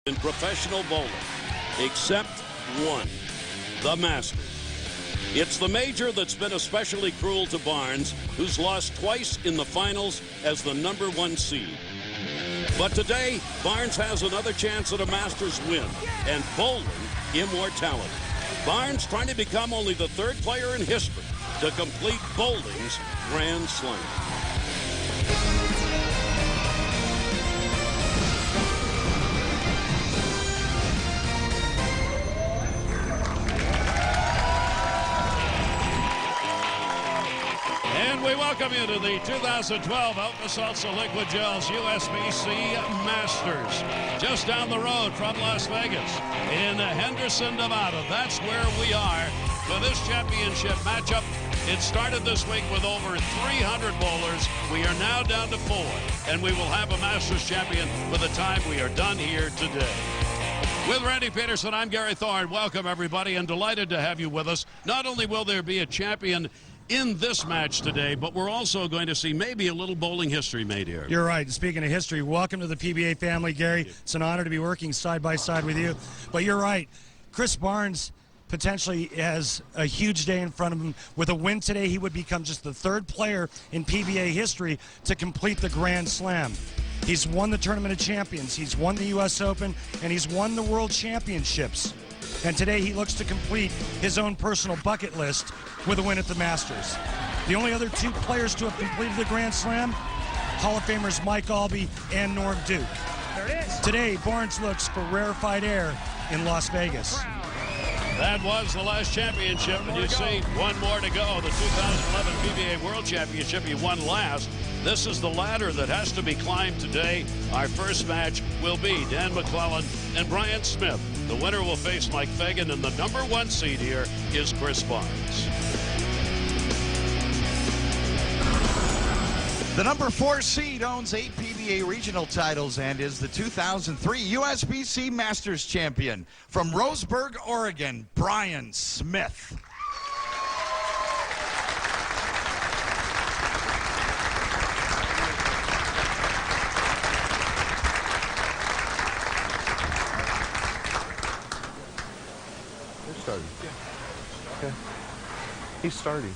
in professional bowling, except one, the Masters. It's the major that's been especially cruel to Barnes, who's lost twice in the finals as the #1 seed. But today, Barnes has another chance at a Masters win and bowling immortality. Barnes trying to become only the third player in history to complete bowling's Grand Slam. And we welcome you to the 2012 Alka-Seltzer Liquid Gels USBC Masters. Just down the road from Las Vegas in Henderson, Nevada. That's where we are for this championship matchup. It started this week with over 300 bowlers. We are now down to 4, and we will have a Masters champion by the time we are done here today. With Randy Peterson, I'm Gary Thorne. Welcome, everybody, and delighted to have you with us. Not only will there be a champion in this match today, but we're also going to see maybe a little bowling history made here. You're right. Speaking of history, welcome to the PBA family, Gary. It's an honor to be working side by side with you. But you're right. Chris Barnes potentially has a huge day in front of him. With a win today, he would become just the third player in PBA history to complete the Grand Slam. He's won the Tournament of Champions, he's won the U.S. Open, and he's won the World Championships. And today he looks to complete his own personal bucket list with a win at the Masters. The only other two players to have completed the Grand Slam, Hall of Famers Mike Albee and Norm Duke. There it is. Today, Barnes looks for rarefied air in Las Vegas. That was the last championship, and you see one more to go. The 2011 PBA World Championship, he won last. This is the ladder that has to be climbed today. Our first match will be Dan Maclelland and Bryon Smith. The winner will face Mike Fagan, and the #1 seed here is Chris Barnes. The #4 seed owns 8 PBA regional titles and is the 2003 USBC Masters champion. From Roseburg, Oregon, Bryon Smith. Okay. He's starting.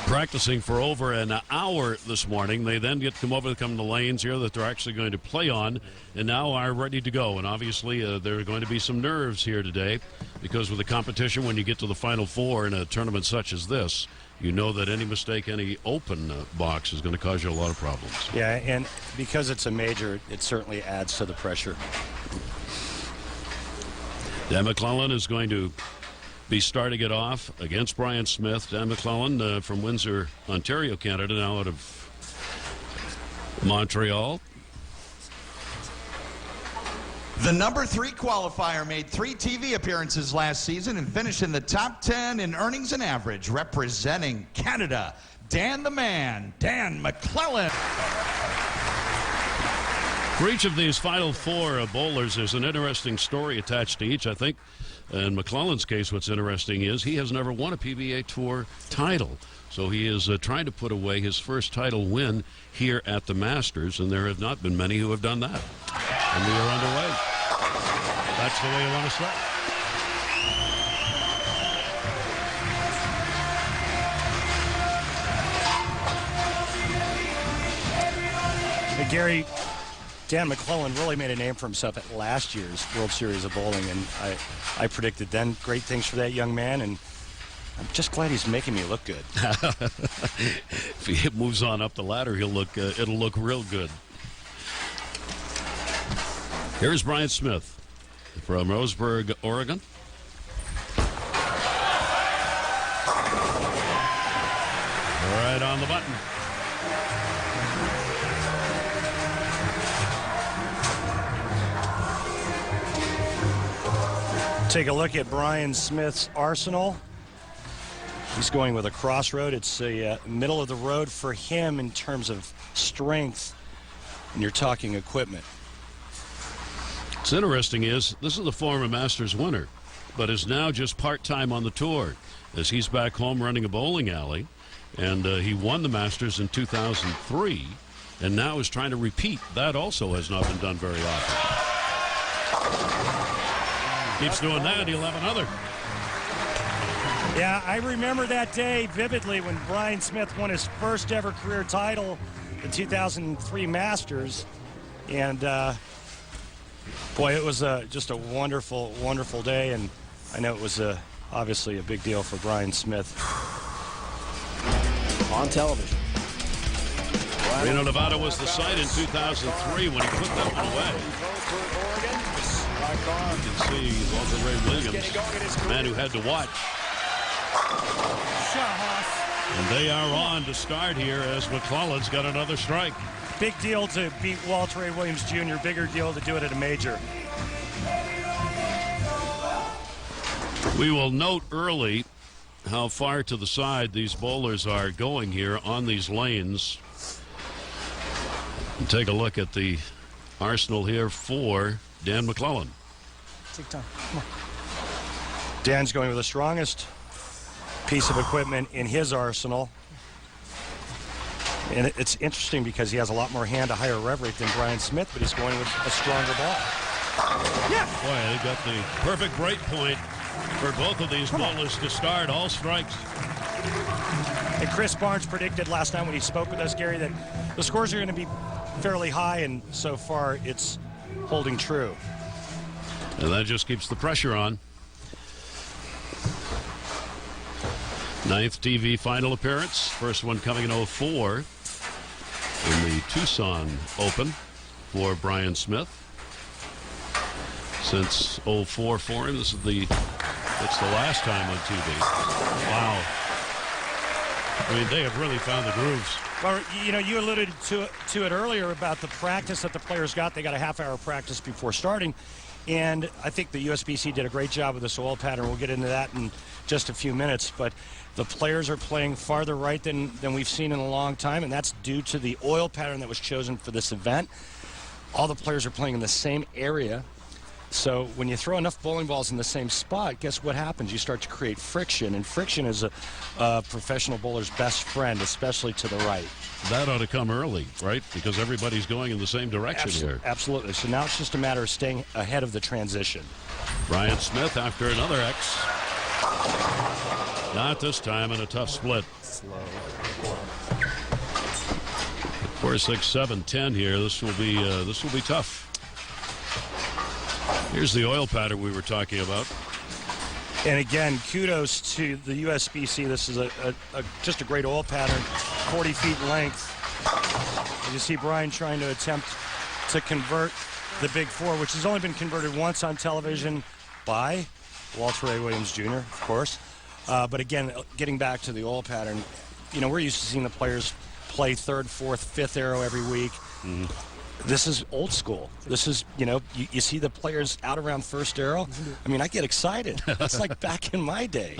Practicing for over an hour this morning. They then get to come to the lanes here that they're actually going to play on, and now are ready to go. And obviously there are going to be some nerves here today, because with the competition, when you get to the Final Four in a tournament such as this, you know that any mistake, any open box is going to cause you a lot of problems. Yeah, and because it's a major, it certainly adds to the pressure. Dan Maclelland is going to be starting it off against Bryon Smith. Dan Maclelland from Windsor, Ontario, Canada, now out of Montreal. The #3 qualifier made 3 TV appearances last season and finished in the top 10 in earnings and average, representing Canada. Dan the Man, Dan Maclelland. For each of these Final Four bowlers, there's an interesting story attached to each. I think in Maclelland's case, what's interesting is he has never won a PBA Tour title. So he is trying to put away his first title win here at the Masters, and there have not been many who have done that. And we are underway. That's the way you want to start. Hey, Gary, Dan Maclelland really made a name for himself at last year's World Series of Bowling, and I predicted then great things for that young man, and I'm just glad he's making me look good. If he moves on up the ladder, it'll look real good. Here's Bryon Smith from Roseburg, Oregon. Right on the button. Take a look at Bryon Smith's arsenal. He's going with a crossroad. It's a middle of the road for him in terms of strength, and you're talking equipment. What's interesting is this is the former Masters winner, but is now just part-time on the tour, as he's back home running a bowling alley, and he won the Masters in 2003, and now is trying to repeat. That also has not been done very often. Keeps doing that, he'll have another. Yeah, I remember that day vividly when Bryon Smith won his first ever career title, the 2003 Masters. And, boy, it was just a wonderful, wonderful day. And I know it was obviously a big deal for Bryon Smith. On television. Reno, Nevada was the site in 2003 when he put that one away. You can see Walter Ray Williams, the man who had to watch. And they are on to start here as Maclelland's got another strike. Big deal to beat Walter Ray Williams Jr., bigger deal to do it at a major. We will note early how far to the side these bowlers are going here on these lanes. And take a look at the arsenal here for Dan Maclelland. Take time. Come on. Dan's going with the strongest piece of equipment in his arsenal. And it's interesting because he has a lot more hand, a higher rev rate than Bryon Smith, but he's going with a stronger ball. Yeah. Boy, they got the perfect break point for both of these bowlers to start. All strikes. And Chris Barnes predicted last night when he spoke with us, Gary, that the scores are going to be fairly high, and so far it's holding true. And that just keeps the pressure on. 9th TV final appearance. First one coming in 04 in the Tucson Open for Bryon Smith. Since 04 for him, it's the last time on TV. Wow. I mean, they have really found the grooves. Well, you know, you alluded to it earlier about the practice that the players got. They got a half-hour practice before starting. And I think the USBC did a great job with this oil pattern. We'll get into that in just a few minutes. But the players are playing farther right than we've seen in a long time, and that's due to the oil pattern that was chosen for this event. All the players are playing in the same area. So when you throw enough bowling balls in the same spot, guess what happens? You start to create friction, and friction is a professional bowler's best friend, especially to the right. That ought to come early, right? Because everybody's going in the same direction here. Absolutely. So now it's just a matter of staying ahead of the transition. Bryon Smith after another X. Not this time in a tough split. Slow. 4, 6, 7, 10 here. This will be tough. Here's the oil pattern we were talking about. And again, kudos to the USBC. This is just a great oil pattern, 40 feet in length. And you see Bryon trying to attempt to convert the Big Four, which has only been converted once on television by Walter Ray Williams Jr., of course. But again, getting back to the oil pattern, you know, we're used to seeing the players play third, fourth, fifth arrow every week. Mm-hmm. This is old school. This is, you know, you see the players out around first arrow. I mean, I get excited. It's like back in my day.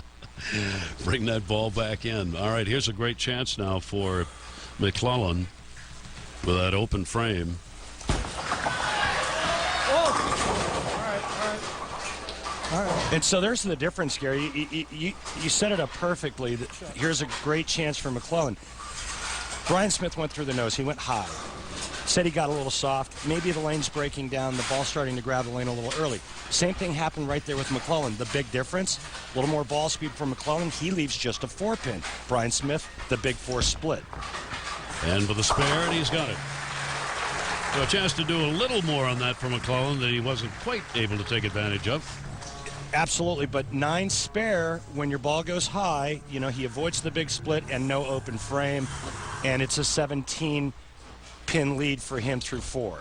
Bring that ball back in. All right, here's a great chance now for Maclelland with that open frame. All right. And so there's the difference, Gary. You set it up perfectly. Here's a great chance for Maclelland. Bryon Smith went through the nose. He went high. Said he got a little soft. Maybe the lane's breaking down. The ball's starting to grab the lane a little early. Same thing happened right there with Maclelland. The big difference, a little more ball speed for Maclelland. He leaves just a 4-pin. Bryon Smith, the Big Four split. And with a spare, and he's got it. So a chance to do a little more on that for Maclelland that he wasn't quite able to take advantage of. Absolutely, but 9 spare when your ball goes high. You know, he avoids the big split and no open frame, and it's a 17-pin lead for him through 4.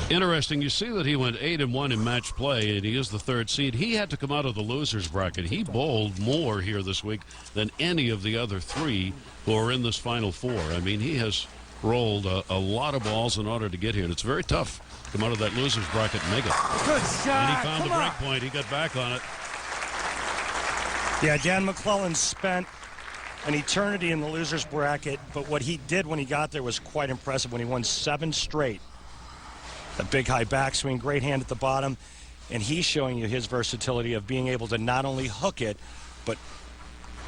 Interesting. You see that he went 8-1 in match play, and he is the 3rd seed. He had to come out of the losers bracket. He bowled more here this week than any of the other 3 who are in this Final 4. I mean, he has rolled a lot of balls in order to get here, and it's very tough to come out of that losers bracket and make it. Good shot. And he found the break point. He got back on it. Yeah, Dan Maclelland spent an eternity in the losers bracket, but what he did when he got there was quite impressive when he won 7 straight. A big high backswing, great hand at the bottom, and he's showing you his versatility of being able to not only hook it, but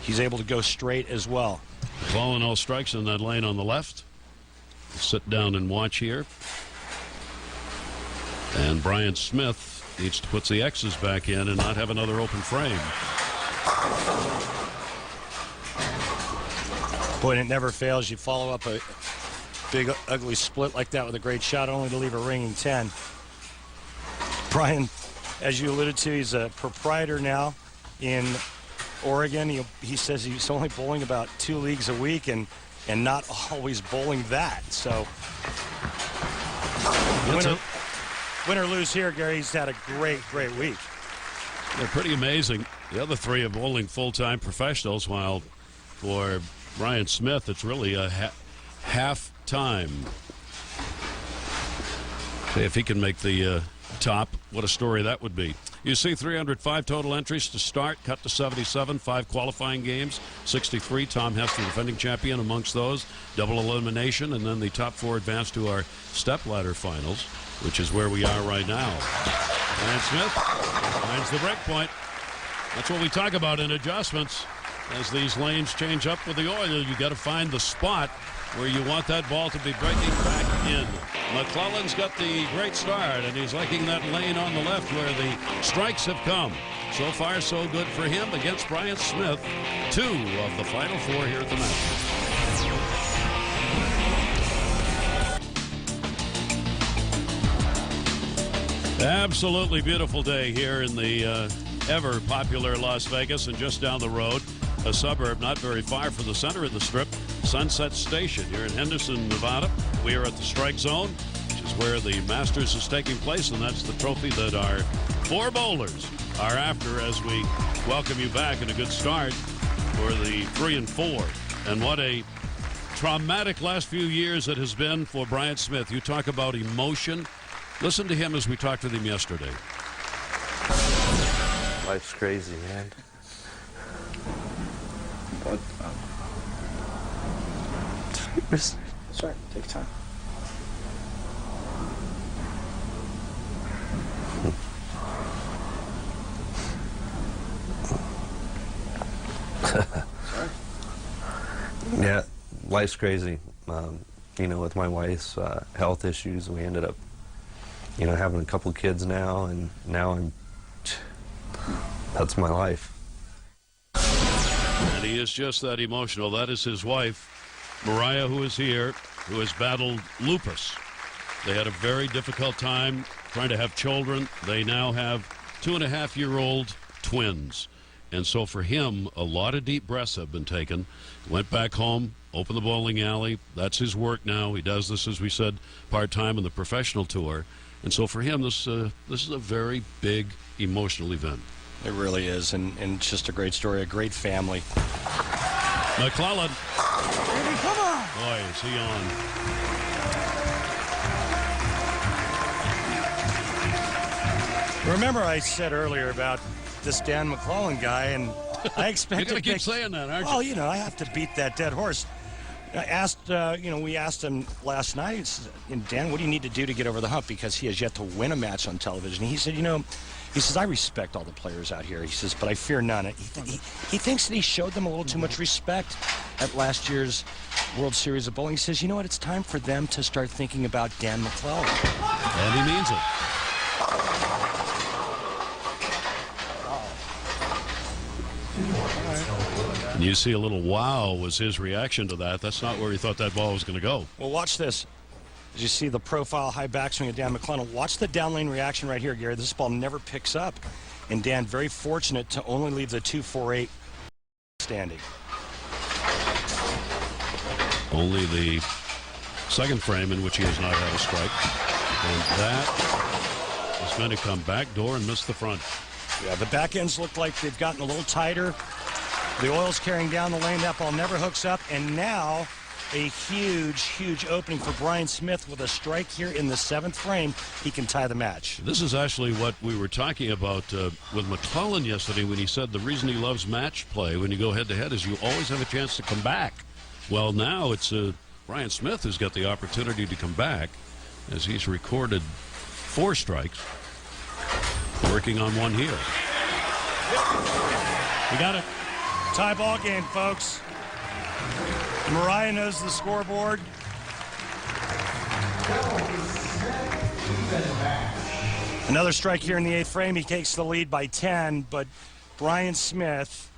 he's able to go straight as well. Maclelland all strikes in that lane on the left. Sit down and watch here. And Bryon Smith needs to put the X's back in and not have another open frame. Boy, and it never fails. You follow up a big, ugly split like that with a great shot, only to leave a ringing 10. Bryon, as you alluded to, he's a proprietor now in Oregon. He says he's only bowling about 2 leagues a week and not always bowling that. So win or lose here, Gary, he's had a great week. They're pretty amazing. The other 3 are bowling full-time professionals, while for Bryon Smith, it's really a half-time. See if he can make the top. What a story that would be. You see 305 total entries to start, cut to 77, 5 qualifying games, 63. Tom Hester, defending champion, amongst those. Double elimination, and then the top 4 advance to our stepladder finals, which is where we are right now. Bryon Smith finds the break point. That's what we talk about in adjustments. As these lanes change up with the oil, you got to find the spot where you want that ball to be breaking back in. Maclelland's got the great start, and he's liking that lane on the left where the strikes have come. So far, so good for him against Bryon Smith. 2 of the final 4 here at the Masters. Absolutely beautiful day here in the ever popular Las Vegas, and just down the road, a suburb not very far from the center of the Strip, Sunset Station here in Henderson, Nevada. We are at the strike zone, which is where the Masters is taking place, and that's the trophy that our 4 bowlers are after as we welcome you back, and a good start for the 3 and 4. And what a traumatic last few years it has been for Bryon Smith. You talk about emotion. Listen to him as we talked with him yesterday. Life's crazy, man. But, sorry, take time. Yeah, life's crazy. You know, with my wife's health issues, we ended up, you know, having a couple kids now, and now that's my life. And he is just that emotional. That is his wife, Mariah, who is here, who has battled lupus. They had a very difficult time trying to have children. They now have 2.5-year-old twins. And so for him, a lot of deep breaths have been taken. Went back home, opened the bowling alley. That's his work now. He does this, as we said, part-time in the professional tour. And so for him, this is a very big emotional event. It really is, and it's just a great story, a great family. Maclelland. Baby, come on! Boy, is he on. Remember I said earlier about this Dan Maclelland guy, and I expected... You're going to keep saying that, aren't you? Well, you know, I have to beat that dead horse. I asked, we asked him last night, Dan, what do you need to do to get over the hump? Because he has yet to win a match on television. He said, he says, I respect all the players out here. He says, but I fear none. He thinks that he showed them a little too much respect at last year's World Series of Bowling. He says, you know what, it's time for them to start thinking about Dan Maclelland. And he means it. And you see a little wow was his reaction to that. That's not where he thought that ball was going to go. Well, watch this. As you see the profile high backswing of Dan Maclelland, watch the down lane reaction right here, Gary. This ball never picks up. And Dan, very fortunate to only leave the 2-4-8 standing. Only the second frame in which he has not had a strike. And that is going to come back door and miss the front. Yeah, the back ends look like they've gotten a little tighter. The oil's carrying down the lane. That ball never hooks up. And now a huge opening for Bryon Smith with a strike here in the 7th frame. He can tie the match. This is actually what we were talking about with Maclelland yesterday when he said the reason he loves match play when you go head-to-head is you always have a chance to come back. Well, now it's Bryon Smith who's got the opportunity to come back as he's recorded 4 strikes, working on 1 here. We got it. Tie ball game, folks. Mariah knows the scoreboard. Another strike here in the 8th frame. He takes the lead by 10, but Bryon Smith,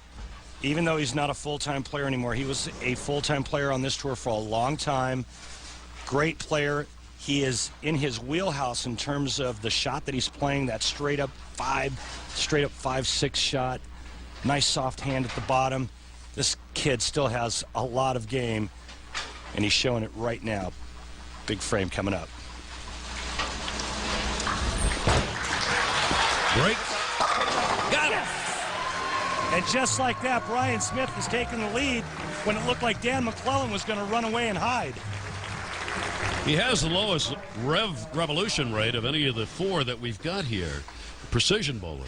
even though he's not a full-time player anymore, he was a full-time player on this tour for a long time. Great player. He is in his wheelhouse in terms of the shot that he's playing, that straight up 5-6 shot. Nice soft hand at the bottom. This kid still has a lot of game, and he's showing it right now. Big frame coming up. Break. Got it. And just like that, Bryon Smith has taken the lead when it looked like Dan Maclelland was going to run away and hide. He has the lowest revolution rate of any of the 4 that we've got here. Precision bowler.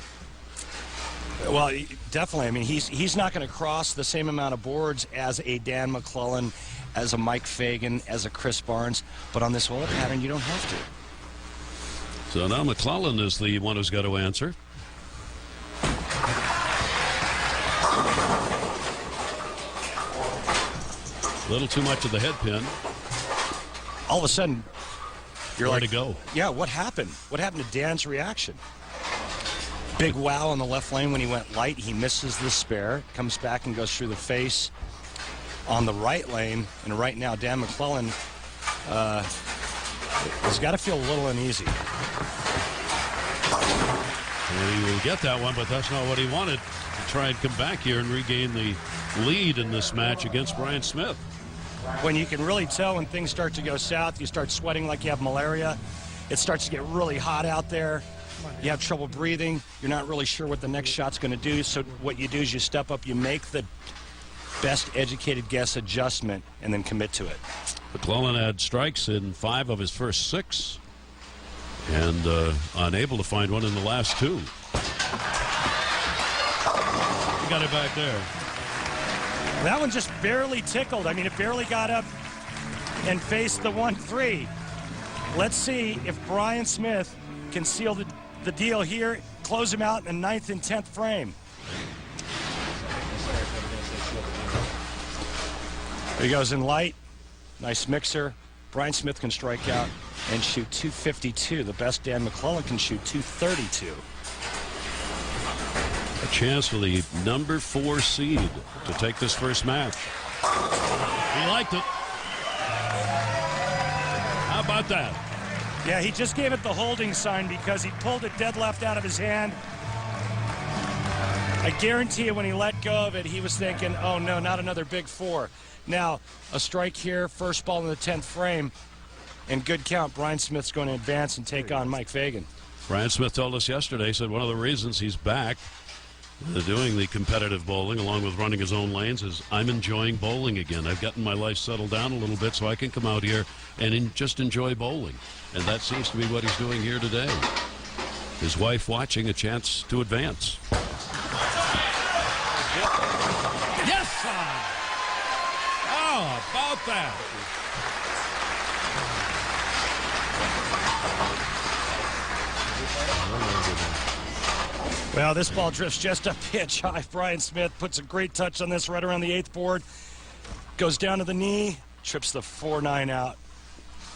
Well, definitely. I mean, he's not going to cross the same amount of boards as a Dan Maclelland, as a Mike Fagan, as a Chris Barnes. But on this hole pattern, you don't have to. So now Maclelland is the one who's got to answer. A little too much of the head pin. All of a sudden, you're Where like, to go? Yeah, what happened? What happened to Dan's reaction? Big wow on the left lane when he went light. He misses the spare, comes back and goes through the face on the right lane. And right now, Dan Maclelland has got to feel a little uneasy. And he will get that one, but that's not what he wanted. To try and come back here and regain the lead in this match against Bryon Smith. When you can really tell when things start to go south, you start sweating like you have malaria. It starts to get really hot out there. You have trouble breathing. You're not really sure what the next shot's going to do. So what you do is you step up, you make the best educated guess adjustment, and then commit to it. Maclelland had strikes in 5 of his first 6 and unable to find one in the last 2. He got it back there. That one just barely tickled. I mean, it barely got up and faced the 1-3. Let's see if Bryon Smith can seal the deal here, close him out in the 9th and 10th frame. There he goes in light. Nice mixer. Bryon Smith can strike out and shoot 252. The best Dan Maclelland can shoot 232. A chance for the number 4 seed to take this first match. He liked it. How about that? Yeah, he just gave it the holding sign because he pulled it dead left out of his hand. I guarantee you when he let go of it, he was thinking, oh no, not another big 4. Now, a strike here, first ball in the 10th frame, and good count. Bryon Smith's going to advance and take on Mike Fagan. Bryon Smith told us yesterday, said one of the reasons he's back doing the competitive bowling along with running his own lanes is I'm enjoying bowling again. I've gotten my life settled down a little bit so I can come out here and just enjoy bowling. And that seems to be what he's doing here today. His wife watching, a chance to advance. Yes, sir! How about that? Well, this ball drifts just a pitch high. Bryon Smith puts a great touch on this right around the 8th board. Goes down to the knee, trips the 4-9 out.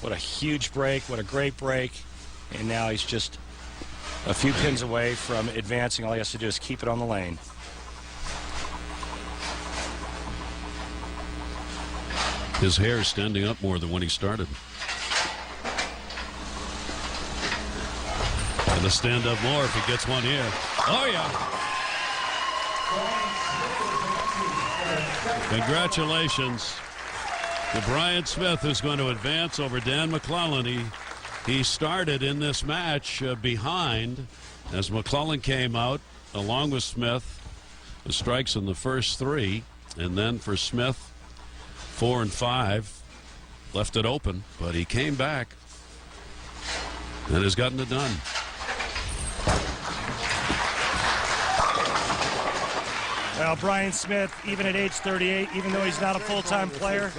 What a huge break, what a great break. And now he's just a few pins away from advancing. All he has to do is keep it on the lane. His hair is standing up more than when he started. And to stand up more if he gets one here. Oh, yeah. Congratulations to Bryon Smith, who's going to advance over Dan Maclelland. He started in this match behind as Maclelland came out along with Smith. The strikes in the first 3, and then for Smith, 4 and 5, left it open, but he came back and has gotten it done. Well, Bryon Smith, even at age 38, even though he's not a full-time player,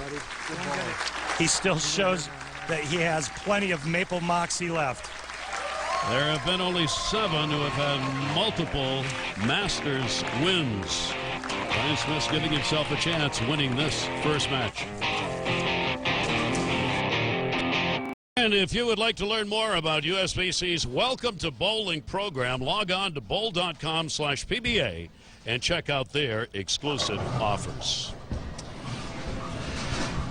he still shows that he has plenty of maple moxie left. There have been only 7 who have had multiple Masters wins. Bryon Smith's giving himself a chance winning this first match. And if you would like to learn more about USBC's Welcome to Bowling program, log on to bowl.com/PBA and check out their exclusive offers.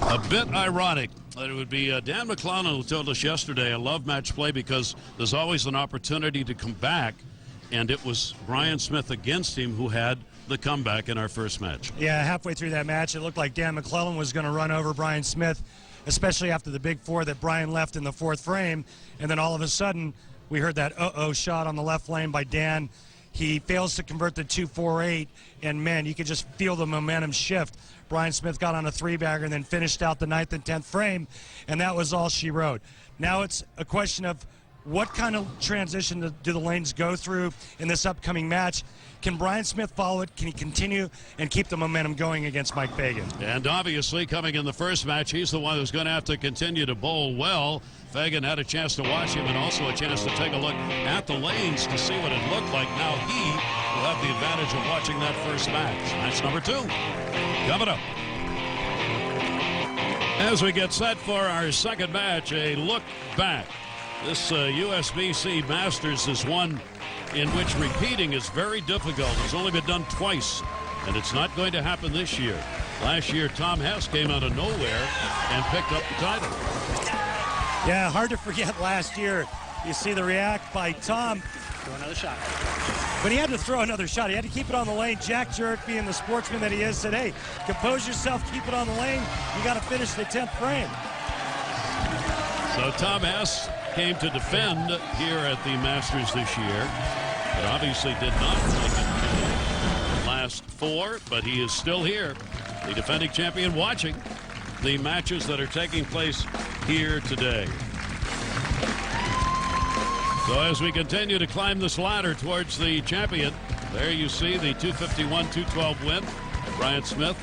A bit ironic that it would be Dan Maclelland who told us yesterday, I love match play because there's always an opportunity to come back, and it was Bryon Smith against him who had the comeback in our first match. Yeah, halfway through that match, it looked like Dan Maclelland was going to run over Bryon Smith, especially after the big four that Bryon left in the fourth frame. And then all of a sudden, we heard that uh-oh shot on the left lane by Dan. He fails to convert the 2-4-8, and man, you could just feel the momentum shift. Bryon Smith got on a three-bagger and then finished out the 9th and 10th frame, and that was all she wrote. Now it's a question of what kind of transition do the lanes go through in this upcoming match? Can Bryon Smith follow it? Can he continue and keep the momentum going against Mike Fagan? And obviously, coming in the first match, he's the one who's going to have to continue to bowl well. Fagan had a chance to watch him and also a chance to take a look at the lanes to see what it looked like. Now he will have the advantage of watching that first match. Match number 2 coming up. As we get set for our second match, a look back. This USBC Masters is one in which repeating is very difficult. It's only been done twice, and it's not going to happen this year. Last year, Tom Hess came out of nowhere and picked up the title. Yeah, hard to forget last year. You see the react by Tom. Throw another shot. But he had to throw another shot. He had to keep it on the lane. Jack Jurek, being the sportsman that he is, said, hey, compose yourself, keep it on the lane. You got to finish the 10th frame. So Tom Hess came to defend here at the Masters this year, but obviously did not make it to the last 4, but he is still here, the defending champion, watching the matches that are taking place here today. So as we continue to climb this ladder towards the champion, there you see the 251-212 win, Bryon Smith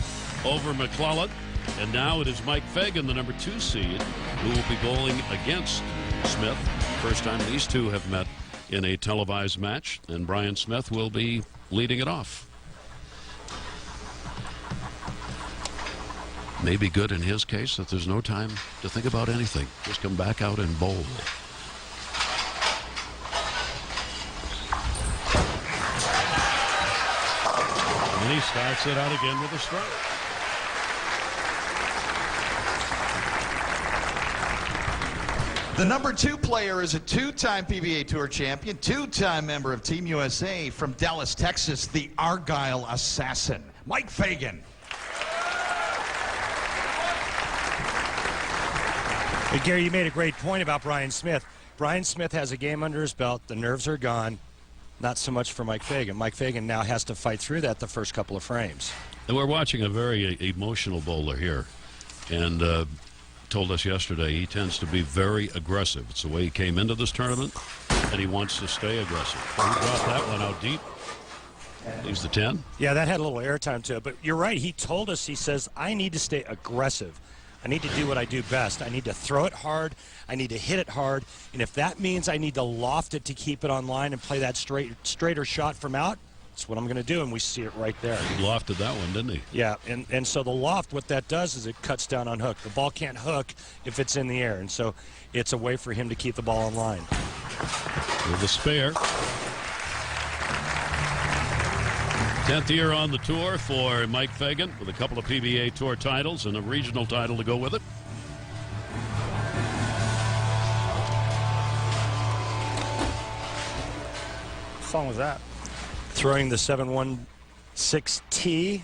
over Maclelland, and now it is Mike Fagan, the number 2 seed, who will be bowling against Smith. First time these two have met in a televised match, and Bryon Smith will be leading it off. Maybe good in his case that there's no time to think about anything. Just come back out and bowl. And he starts it out again with a strike. The number 2 player is a 2-time PBA Tour champion, 2-time member of Team USA from Dallas, Texas, the Argyle Assassin, Mike Fagan. Hey, Gary, you made a great point about Bryon Smith. Bryon Smith has a game under his belt. The nerves are gone. Not so much for Mike Fagan. Mike Fagan now has to fight through that the first couple of frames. And we're watching a very emotional bowler here. And told us yesterday he tends to be very aggressive. It's the way he came into this tournament, and he wants to stay aggressive. He dropped that one out deep. He's the 10. Yeah, that had a little airtime to it. But you're right. He told us, he says, I need to stay aggressive. I need to do what I do best. I need to throw it hard. I need to hit it hard. And if that means I need to loft it to keep it on line and play that straighter shot from out, that's what I'm going to do, and we see it right there. He lofted that one, didn't he? Yeah, and so the loft, what that does is it cuts down on hook. The ball can't hook if it's in the air, and so it's a way for him to keep the ball in line. With a spare. 10th year on the tour for Mike Fagan with a couple of PBA Tour titles and a regional title to go with it. What song was that? Throwing the 716T.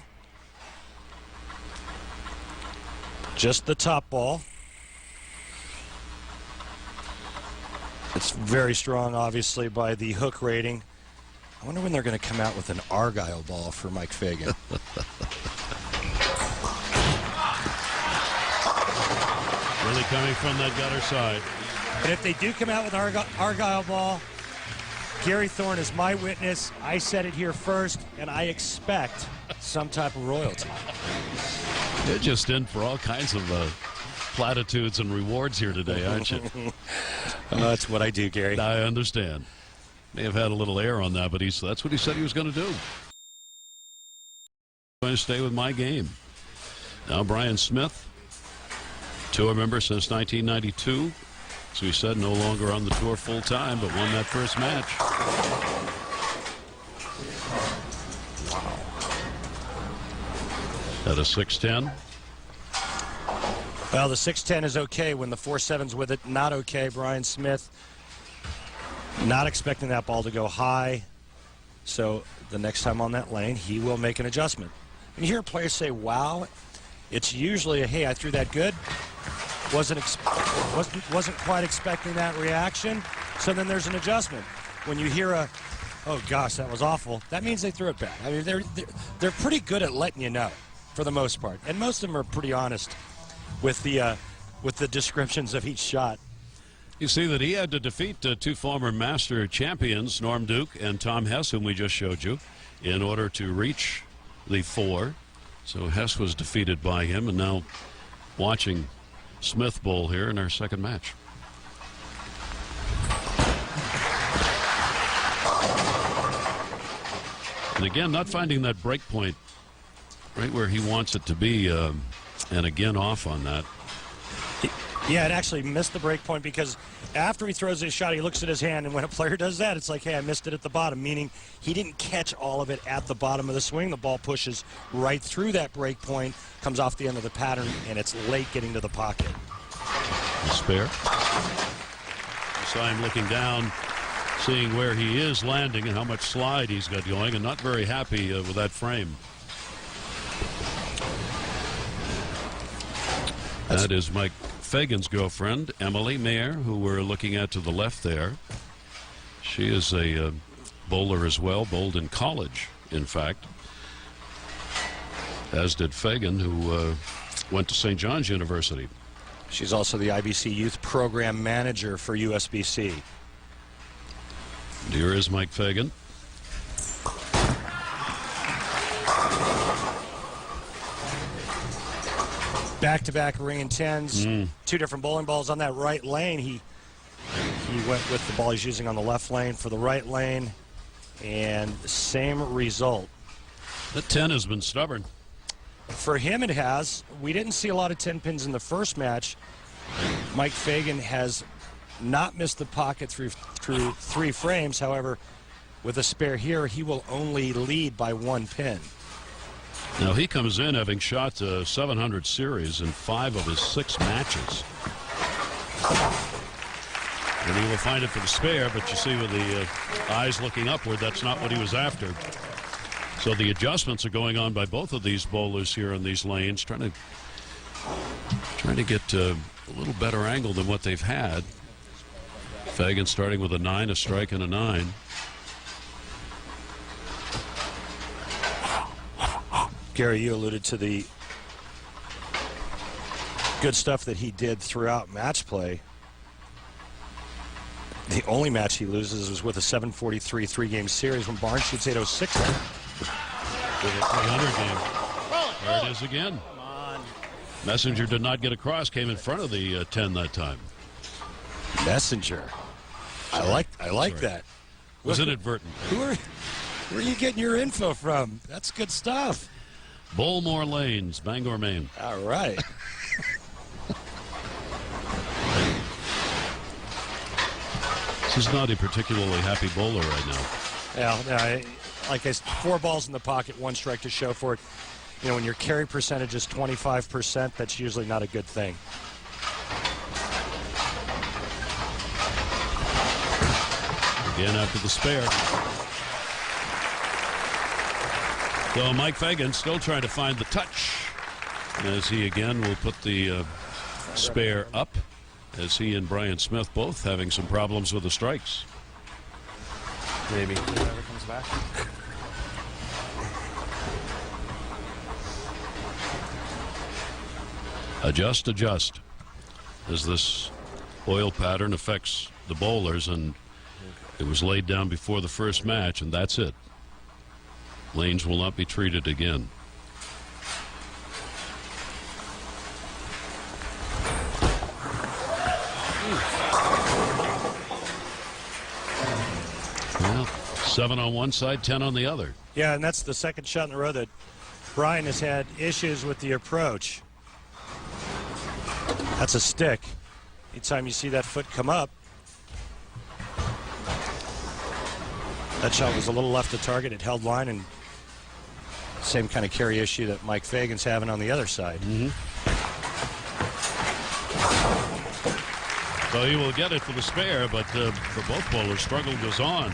Just the top ball. It's very strong, obviously, by the hook rating. I wonder when they're going to come out with an Argyle ball for Mike Fagan. Really coming from that gutter side. And if they do come out with an Argyle ball, Gary Thorne is my witness. I said it here first, and I expect some type of royalty. You're just in for all kinds of platitudes and rewards here today, aren't you? That's what I do, Gary. I understand. May have had a little air on that, but that's what he said he was going to do. I'm going to stay with my game. Now Bryon Smith, tour member since 1992. So he said no longer on the tour full time, but won that first match. At a 6-10. Well, the 6-10 is okay when the 4-7's with it. Not okay. Bryon Smith not expecting that ball to go high. So the next time on that lane, he will make an adjustment. And you hear players say, wow, it's usually a, hey, I threw that good. Wasn't quite expecting that reaction. So then there's an adjustment. When you hear a, oh gosh, that was awful, that means they threw it bad. I mean, they're pretty good at letting you know, for the most part. And most of them are pretty honest with the descriptions of each shot. You see that he had to defeat two former master champions, Norm Duke and Tom Hess, whom we just showed you, in order to reach the 4. So Hess was defeated by him, and now watching Smith bowl here in our second match. And again, not finding that break point right where he wants it to be, and again off on that. Yeah, it actually missed the break point because after he throws his shot, he looks at his hand, and when a player does that, it's like, hey, I missed it at the bottom, meaning he didn't catch all of it at the bottom of the swing. The ball pushes right through that break point, comes off the end of the pattern, and it's late getting to the pocket. The spare. You saw him looking down, seeing where he is landing and how much slide he's got going, and not very happy with that frame. That is Mike Fagan's girlfriend, Emily Mayer, who we're looking at to the left there. She is a bowler as well, bowled in college, in fact, as did Fagan, who went to St. John's University. She's also the IBC Youth Program Manager for USBC. Here is Mike Fagan. Back-to-back ring and 10s, two different bowling balls on that right lane. He went with the ball he's using on the left lane for the right lane, and same result. The 10 has been stubborn. For him, it has. We didn't see a lot of 10 pins in the first match. Mike Fagan has not missed the pocket through 3 frames. However, with a spare here, he will only lead by 1 pin. Now he comes in having shot 700 series in 5 of his 6 matches. And he will find it for the spare, but you see with the eyes looking upward, that's not what he was after. So the adjustments are going on by both of these bowlers here in these lanes, trying to get a little better angle than what they've had. Fagan starting with a 9, a strike, and a 9. Gary, you alluded to the good stuff that he did throughout match play. The only match he loses was with a 743 3-game series when Barnes shoots 806. With a 300 game. There it is again. Come on. Messenger did not get across, came in front of the 10 that time. Messenger. I like that. Was inadvertent. Where are you getting your info from? That's good stuff. Bowlmore Lanes, Bangor, Maine. All right. This is not a particularly happy bowler right now. Yeah, like I said, 4 balls in the pocket, 1 strike to show for it. You know, when your carry percentage is 25%, that's usually not a good thing. Again after the spare. So Mike Fagan still trying to find the touch as he again will put the spare up, as he and Bryon Smith both having some problems with the strikes. Maybe. Whoever comes back. Adjust as this oil pattern affects the bowlers, and it was laid down before the first match, and that's it. Lanes will not be treated again. Well, 7 on one side, 10 on the other. Yeah, and that's the second shot in a row that Bryon has had issues with the approach. That's a stick. Anytime you see that foot come up, that shot was a little left of target. It held line, and same kind of carry issue that Mike Fagan's having on the other side. So he will get it for the spare, but for both bowlers, struggle goes on.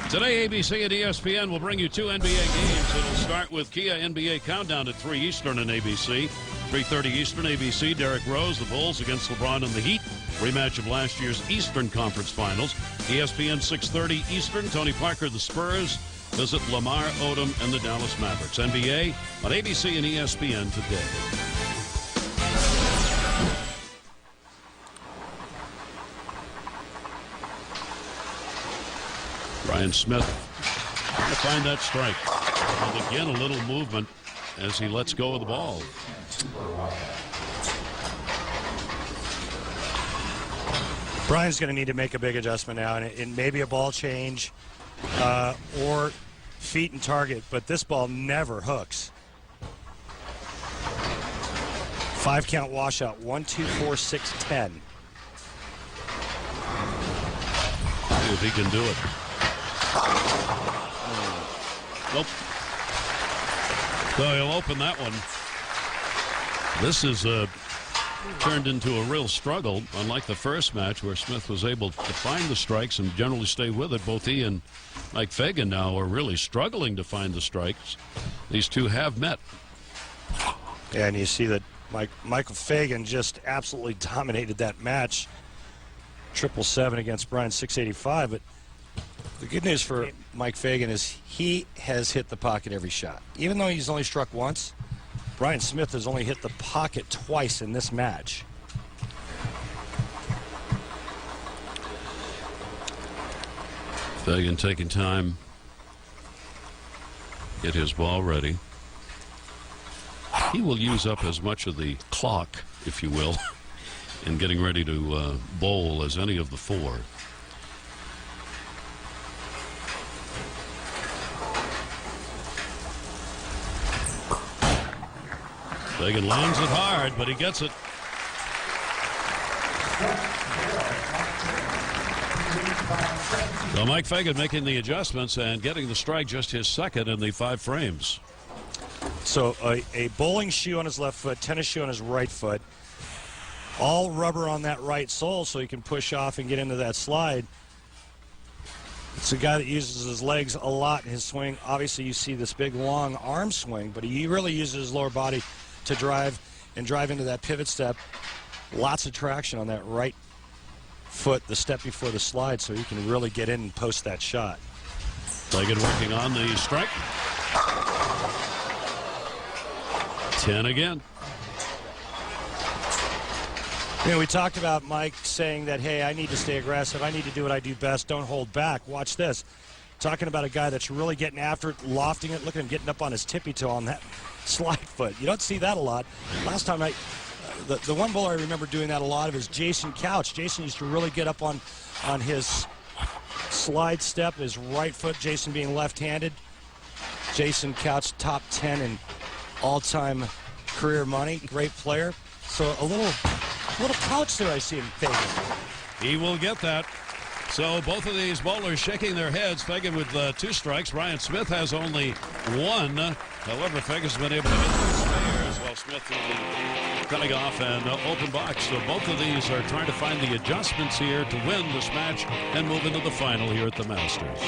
Today, ABC and ESPN will bring you 2 NBA games. It'll start with Kia NBA Countdown at 3 Eastern on ABC. 3:30 Eastern, ABC, Derrick Rose, the Bulls against LeBron and the Heat. Rematch of last year's Eastern Conference Finals. ESPN 6:30 Eastern, Tony Parker, the Spurs visit Lamar Odom and the Dallas Mavericks. NBA on ABC and ESPN today. Bryan Smith trying to find that strike. And again, a little movement as he lets go of the ball. Bryan's going to need to make a big adjustment now, and it may be a ball change or feet and target, but this ball never hooks. 5 count washout, 1, 2, 4, 6, 10. See if he can do it. Nope. So he'll open that one. This is turned into a real struggle, unlike the first match where Smith was able to find the strikes and generally stay with it. Both he and Mike Fagan now are really struggling to find the strikes. These two have met. Yeah, and you see that Michael Fagan just absolutely dominated that match. 777 against Bryan 685, but the good news for Mike Fagan is he has hit the pocket every shot. Even though he's only struck once, Bryan Smith has only hit the pocket twice in this match. Fagan taking time, get his ball ready. He will use up as much of the clock, if you will, in getting ready to bowl as any of the four. Fagan lands it hard, but he gets it. So Mike Fagan making the adjustments and getting the strike, just his second in the 5 frames. So a bowling shoe on his left foot, tennis shoe on his right foot, all rubber on that right sole so he can push off and get into that slide. It's a guy that uses his legs a lot in his swing. Obviously, you see this big, long arm swing, but he really uses his lower body to drive into that pivot step. Lots of traction on that right foot, the step before the slide, so he can really get in and post that shot. Fagan working on the strike. 10 again. You know, we talked about Mike saying that, hey, I need to stay aggressive. I need to do what I do best. Don't hold back. Watch this. Talking about a guy that's really getting after it, lofting it. Look at him getting up on his tippy toe on that slide foot. You don't see that a lot. Last time the one bowler I remember doing that a lot of is Jason Couch. Jason used to really get up on his slide step, his right foot, Jason being left-handed. Jason Couch, top 10 in all-time career money. Great player. So a little couch there I see him taking. He will get that. So both of these bowlers shaking their heads. Fagan with 2 strikes. Bryan Smith has only 1. However, Fagan's been able to hit the spares while Smith will be cutting off and open box. So both of these are trying to find the adjustments here to win this match and move into the final here at the Masters.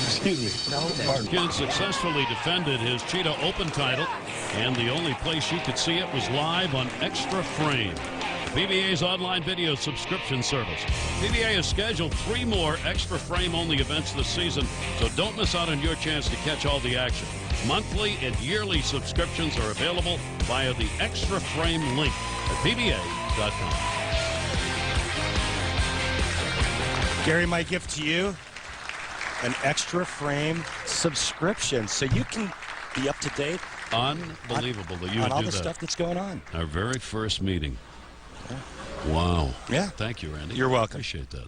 Excuse me. Fagan successfully defended his Cheetah Open title, and the only place you could see it was live on Extra Frame, PBA's online video subscription service. PBA has scheduled 3 more Extra Frame only events this season, so don't miss out on your chance to catch all the action. Monthly and yearly subscriptions are available via the Extra Frame link at PBA.com. Gary, my gift to you, an Extra Frame subscription, so you can be up to date. Unbelievable that you would on all do the that. stuff that's going on. Our very first meeting. Wow. Yeah. Thank you, Randy. You're welcome. Appreciate that.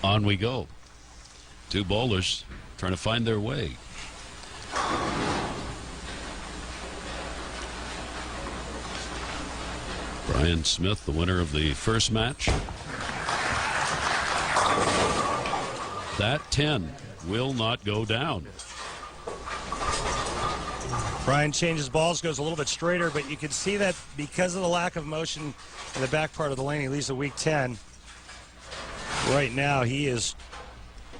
On we go. 2 bowlers trying to find their way. Bryon Smith, the winner of the first match. That 10 will not go down. Bryon changes balls, goes a little bit straighter, but you can see that because of the lack of motion in the back part of the lane, he leaves the weak 10. Right now, he is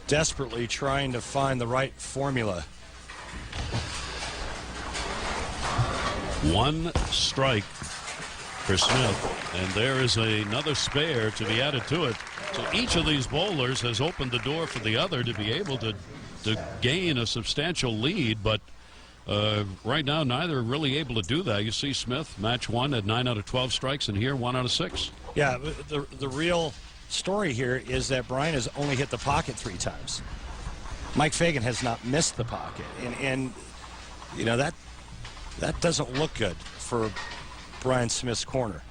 desperately trying to find the right formula. One strike for Smith, and there is another spare to be added to it. So each of these bowlers has opened the door for the other to be able to gain a substantial lead, but right now neither are really able to do that. You see Smith, match 1 at 9 out of 12 strikes, and here 1 out of 6. Yeah, the real story here is that Bryon has only hit the pocket 3 times. Mike Fagan has not missed the pocket, and you know that doesn't look good for Bryon Smith's corner.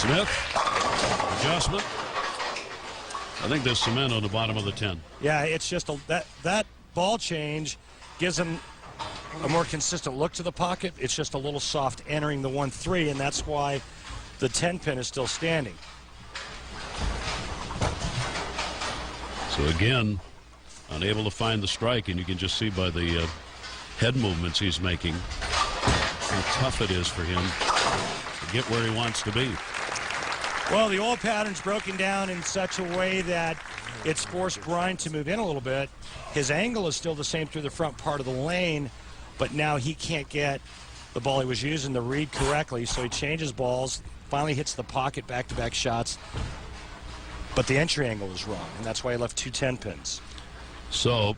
Smith, adjustment. I think there's cement on the bottom of the 10. Yeah, it's just that ball change gives him a more consistent look to the pocket. It's just a little soft entering the 1-3, and that's why the 10 pin is still standing. So again, unable to find the strike, and you can just see by the head movements he's making how tough it is for him to get where he wants to be. Well, the old pattern's broken down in such a way that it's forced Bryon to move in a little bit. His angle is still the same through the front part of the lane, but now he can't get the ball he was using to read correctly, so he changes balls, finally hits the pocket back-to-back shots, but the entry angle is wrong, and that's why he left 2 10 pins. So,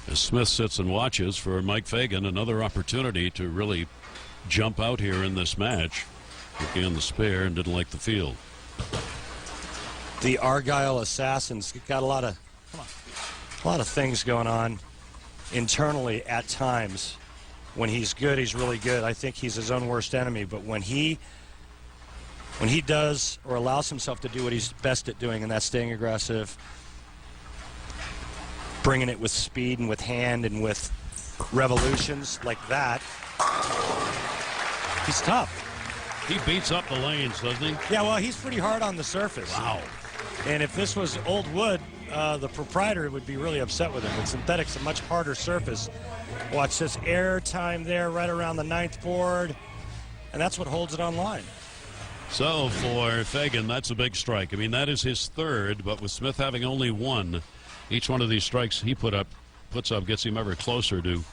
as Smith sits and watches for Mike Fagan, another opportunity to really jump out here in this match. Looking on the spare and didn't like the field. The Argyle Assassins got a lot of things going on internally at times. When he's good, he's really good. I think he's his own worst enemy, but when he does or allows himself to do what he's best at doing, and that's staying aggressive, bringing it with speed and with hand and with revolutions like that, he's tough. He beats up the lanes, doesn't he? Yeah, well, he's pretty hard on the surface. Wow. And if this was old wood, the proprietor would be really upset with him. But synthetic's a much harder surface. Watch this air time there right around the 9th board, and that's what holds it on line. So for Fagan, that's a big strike. I mean, that is his 3rd, but with Smith having only 1, each one of these strikes he puts up gets him ever closer to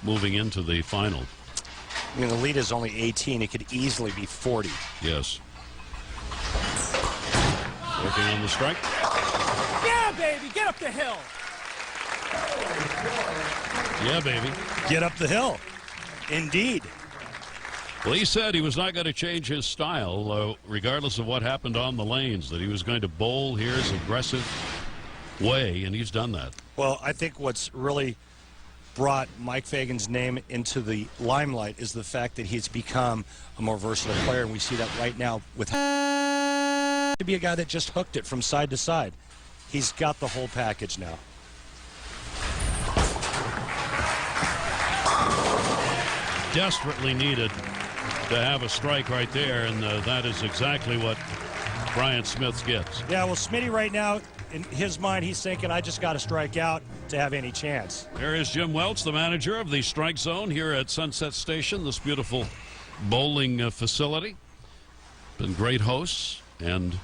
moving into the final. I mean, the lead is only 18. It could easily be 40. Yes. Working on the strike. Yeah, baby, get up the hill. Yeah, baby. Get up the hill. Indeed. Well, he said he was not going to change his style, regardless of what happened on the lanes, that he was going to bowl here his aggressive way, and he's done that. Well, I think what's really brought Mike Fagan's name into the limelight is the fact that he's become a more versatile player, and we see that right now with to be a guy that just hooked it from side to side. He's got the whole package now. Desperately needed to have a strike right there, and that is exactly what Bryon Smith gets. Yeah, well, Smitty right now, in his mind, he's thinking, I just got to strike out to have any chance. There is Jim Welch, the manager of the strike zone here at Sunset Station, this beautiful bowling facility. Been great hosts and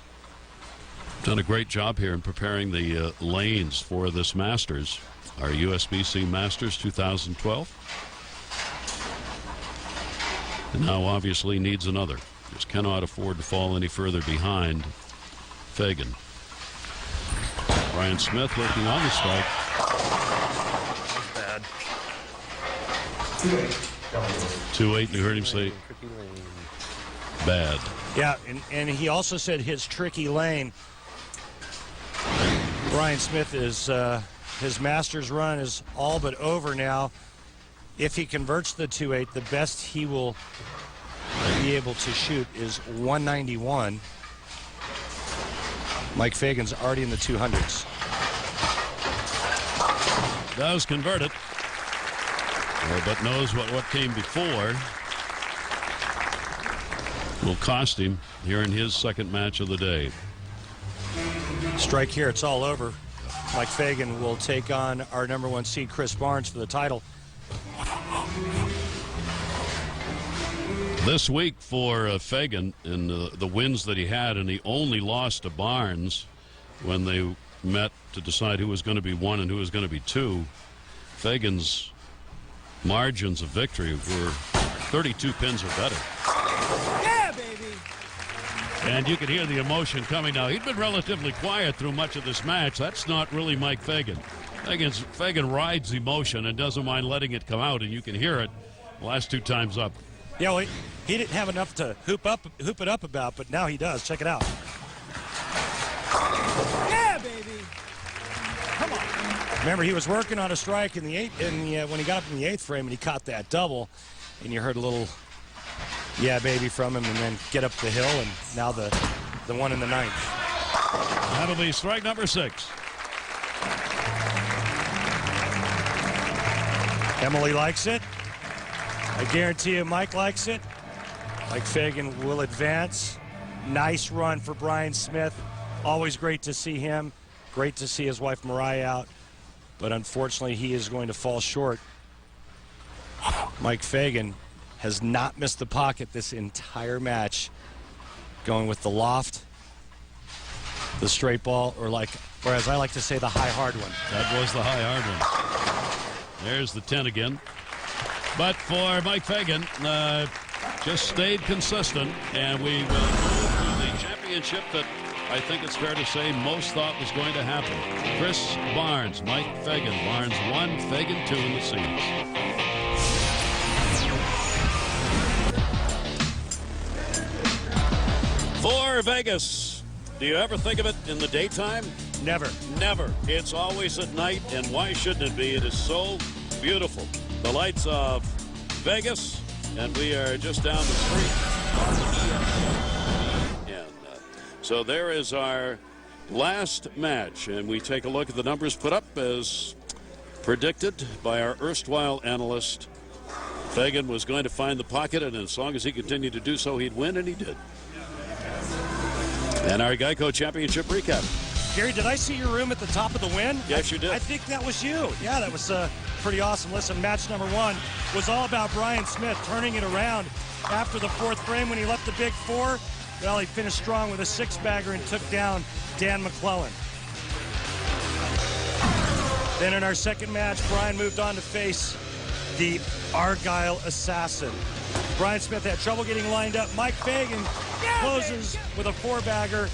done a great job here in preparing the lanes for this Masters, our USBC Masters 2012. And now obviously needs another. Just cannot afford to fall any further behind Fagan. Bryon Smith working on the strike. Bad. 2-8, you heard him say bad. Yeah, and he also said his tricky lane. Bryon Smith is his Masters run is all but over now. If he converts the 2-8, the best he will be able to shoot is 191. Mike Fagan's already in the 200s. does convert it, but knows what came before will cost him here in his second match of the day. Strike here, it's all over. Mike Fagan will take on our number 1 seed, Chris Barnes, for the title. This week for Fagan and the wins that he had, and he only lost to Barnes when they met to decide who was going to be 1 and who was going to be 2. Fagan's margins of victory were 32 pins or better. Yeah, baby! And you could hear the emotion coming now. He'd been relatively quiet through much of this match. That's not really Mike Fagan. Fagan rides emotion and doesn't mind letting it come out, and you can hear it the last 2 times up. Yeah, well, he didn't have enough to hoop it up about, but now he does. Check it out. Yeah, baby! Come on. Remember, he was working on a strike in the when he got up in the 8th frame, and he caught that double, and you heard a little "yeah, baby" from him, and then get up the hill, and now the one in the 9th. That'll be strike number 6. Emily likes it. I guarantee you Mike likes it. Mike Fagan will advance. Nice run for Bryon Smith. Always great to see him. Great to see his wife Mariah out. But unfortunately, he is going to fall short. Mike Fagan has not missed the pocket this entire match. Going with the loft, the straight ball, or as I like to say, the high hard one. That was the high hard one. There's the 10 again. But for Mike Fagan, just stayed consistent, and we will move to the championship that I think it's fair to say most thought was going to happen. Chris Barnes, Mike Fagan. Barnes 1, Fagan 2 in the singles. For Vegas, do you ever think of it in the daytime? Never. Never. It's always at night, and why shouldn't it be? It is so beautiful. The lights of Vegas, and we are just down the street. And so there is our last match, and we take a look at the numbers put up as predicted by our erstwhile analyst. Fagan was going to find the pocket, and as long as he continued to do so, he'd win, and he did. And our GEICO Championship recap. Gary, did I see your room at the top of the win? Yes, you did. I think that was you. Yeah, that was pretty awesome. Listen, match number 1 was all about Bryon Smith turning it around after the 4th frame when he left the big 4. Well, he finished strong with a 6-bagger and took down Dan Maclelland. Then in our second match, Bryon moved on to face the Argyle Assassin. Bryon Smith had trouble getting lined up. Mike Fagan closes with a 4-bagger,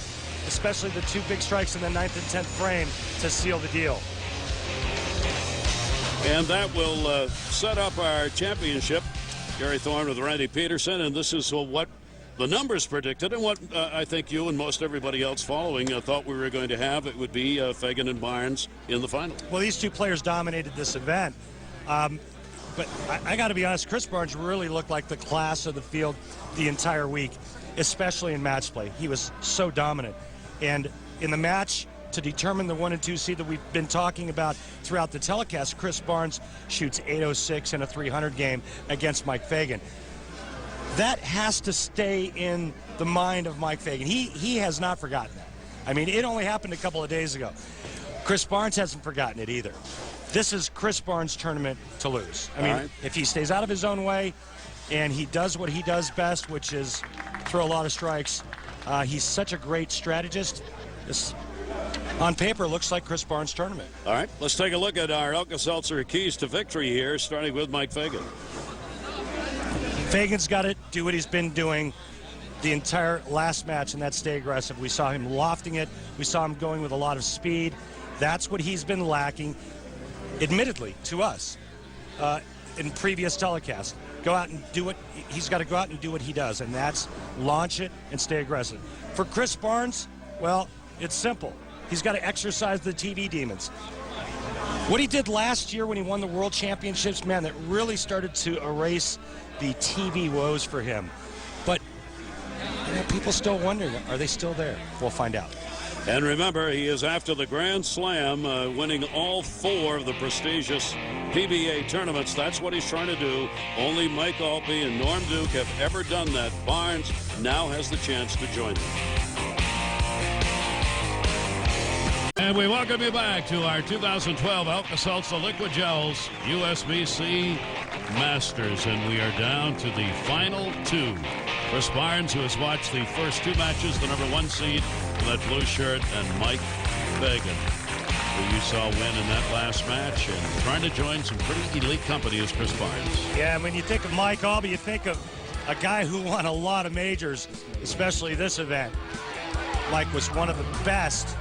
especially the 2 big strikes in the 9th and 10th frame to seal the deal. And that will set up our championship. Gary Thorne with Randy Peterson, and this is what the numbers predicted and what I think you and most everybody else following thought we were going to have. It would be Fagan and Barnes in the final. Well, these 2 players dominated this event. But I got to be honest, Chris Barnes really looked like the class of the field the entire week, especially in match play. He was so dominant. And in the match, to determine the 1 and 2 seed that we've been talking about throughout the telecast, Chris Barnes shoots .806 in a 300 game against Mike Fagan. That has to stay in the mind of Mike Fagan. He has not forgotten that. I mean, it only happened a couple of days ago. Chris Barnes hasn't forgotten it either. This is Chris Barnes' tournament to lose. I mean, if he stays out of his own way and he does what he does best, which is throw a lot of strikes, he's such a great strategist. This, on paper, looks like Chris Barnes' tournament. All right, let's take a look at our Alka-Seltzer keys to victory here, starting with Mike Fagan. Fagan's got to do what he's been doing the entire last match, and that's stay aggressive. We saw him lofting it. We saw him going with a lot of speed. That's what he's been lacking, admittedly, to us in previous telecasts. Go out and do what he's got to go out and do what he does, and that's launch it and stay aggressive. For Chris Barnes, well, it's simple. He's got to exercise the TV demons. What he did last year when he won the World Championships, man, that really started to erase the TV woes for him. But you know, people still wondering, are they still there? We'll find out. And remember, he is after the Grand Slam, winning all 4 of the prestigious PBA tournaments. That's what he's trying to do. Only Mike Albee and Norm Duke have ever done that. Barnes now has the chance to join them. And we welcome you back to our 2012 Alka-Seltzer Liquid Gels USBC Masters. And we are down to the final 2. Chris Barnes, who has watched the first 2 matches, the number 1 seed in that blue shirt, and Mike Fagan, who you saw win in that last match, and trying to join some pretty elite company is Chris Barnes. Yeah, and when you think of Mike Albee, you think of a guy who won a lot of majors, especially this event. Mike was one of the best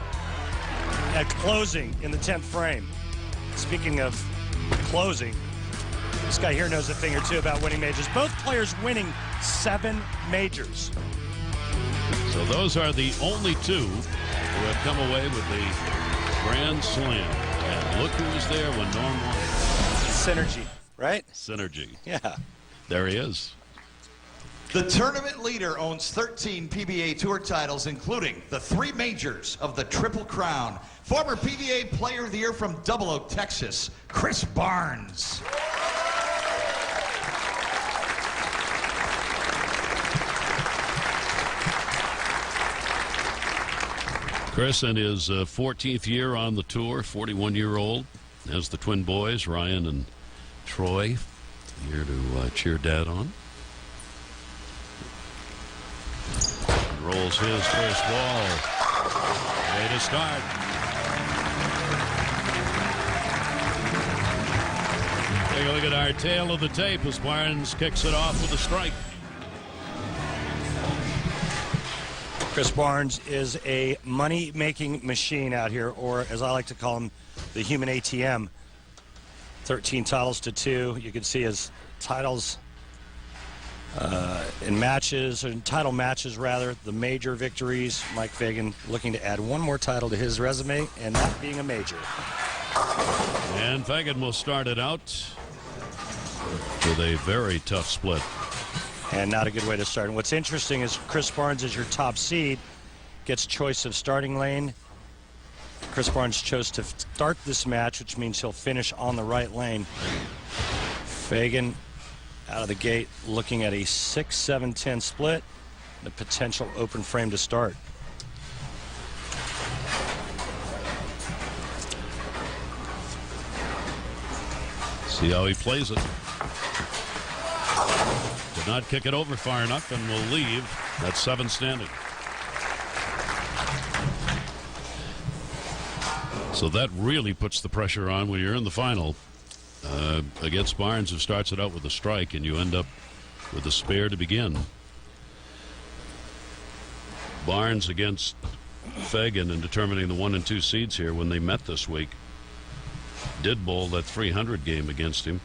at closing in the 10th frame. Speaking of closing, this guy here knows a thing or two about winning majors. Both players winning 7 majors. So those are the only 2 who have come away with the Grand Slam. And look who was there when Norm won. Synergy, right? Synergy. Yeah. There he is. The tournament leader owns 13 PBA Tour titles, including the 3 majors of the Triple Crown. Former PBA Player of the Year from Double Oak, Texas, Chris Barnes. Chris in his 14th year on the tour, 41-year-old, has the twin boys, Ryan and Troy, here to cheer Dad on. Rolls his first ball. Way to start. Take a look at our tail of the tape as Barnes kicks it off with a strike. Chris Barnes is a money-making machine out here, or as I like to call him, the human ATM. 13 titles to 2. You can see his titles in matches, or in title matches rather, the major victories. Mike Fagan looking to add 1 more title to his resume, and that being a major. And Fagan will start it out with a very tough split. And not a good way to start. And what's interesting is Chris Barnes is your top seed, gets choice of starting lane. Chris Barnes chose to start this match, which means he'll finish on the right lane. Fagan out of the gate looking at a 6-7-10 split, and a potential open frame to start. See how he plays it. Did not kick it over far enough and will leave at 7 standing. So that really puts the pressure on when you're in the final against Barnes, who starts it out with a strike, and you end up with a spare to begin. Barnes against Fagan in determining the 1 and 2 seeds here when they met this week did bowl that 300 game against him.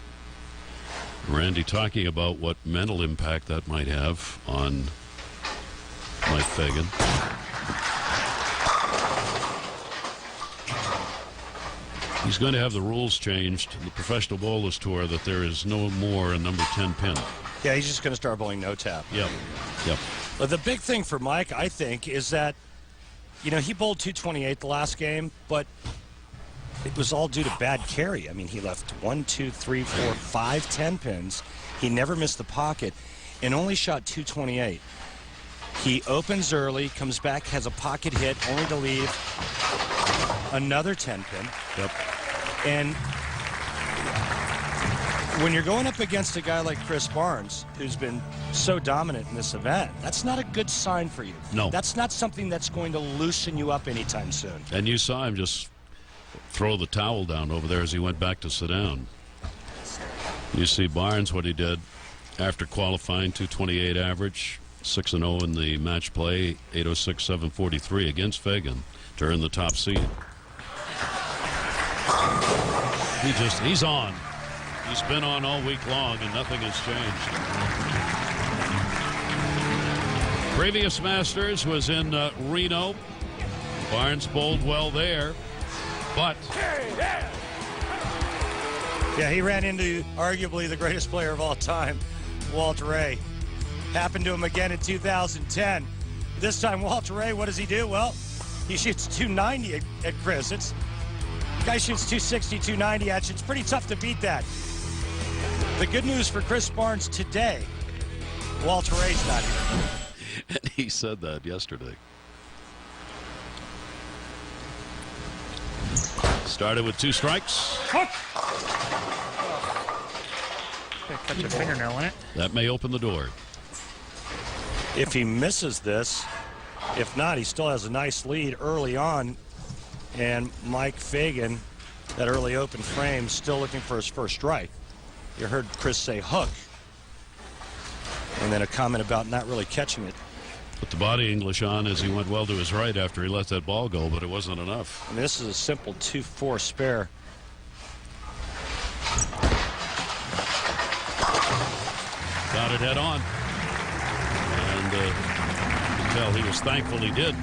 Randy talking about what mental impact that might have on Mike Fagan. He's going to have the rules changed in the Professional Bowlers Tour that there is no more a number 10 pin. Yeah, he's just going to start bowling no tap. Yep. But the big thing for Mike, I think, is that, you know, he bowled 228 the last game, but it was all due to bad carry. I mean, he left 1, 2, 3, 4, 5 10 pins. He never missed the pocket and only shot 228. He opens early, comes back, has a pocket hit, only to leave another 10 pin. Yep. And when you're going up against a guy like Chris Barnes, who's been so dominant in this event, that's not a good sign for you. No. That's not something that's going to loosen you up anytime soon. And you saw him just throw the towel down over there as he went back to sit down. You see Barnes, what he did after qualifying, 228 average, 6-0 in the match play, 806, 743 against Fagan to earn the top seed. He's on. He's been on all week long, and nothing has changed. Previous Masters was in Reno. Barnes bowled well there, but yeah, he ran into arguably the greatest player of all time, Walter Ray. Happened to him again in 2010. This time, Walter Ray, what does he do? Well, He shoots 290 at Chris. Guy shoots 260, 290 at you. It's pretty tough to beat that. The good news for Chris Barnes today, Walter Ray's not here. And he said that yesterday. Started with 2 strikes. Hook! Cut your fingernail in it. That may open the door. If he misses this, if not, he still has a nice lead early on. And Mike Fagan, that early open frame, still looking for his first strike. You heard Chris say hook. And then a comment about not really catching it. Put the body English on as he went well to his right after he let that ball go, but it wasn't enough. I mean, this is a simple 2-4 spare. Got it head on. And you can tell he was thankful he did.